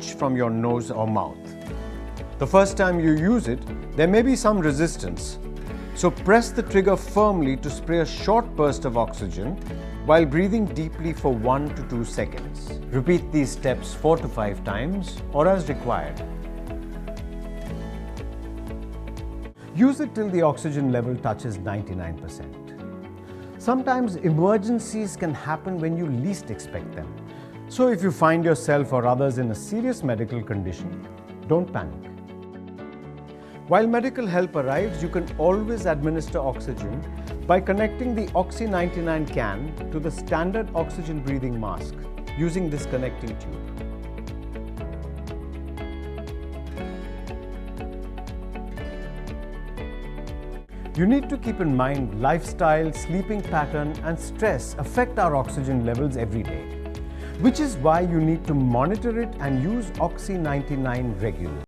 from your nose or mouth. The first time you use it, there may be some resistance. So press the trigger firmly to spray a short burst of oxygen while breathing deeply for 1 to 2 seconds. Repeat these steps 4 to 5 times or as required. Use it till the oxygen level touches 99%. Sometimes emergencies can happen when you least expect them. So if you find yourself or others in a serious medical condition, don't panic. While medical help arrives, you can always administer oxygen by connecting the OXY99 can to the standard oxygen breathing mask using this connecting tube. You need to keep in mind lifestyle, sleeping pattern and stress affect our oxygen levels every day, which is why you need to monitor it and use OXY99 regularly.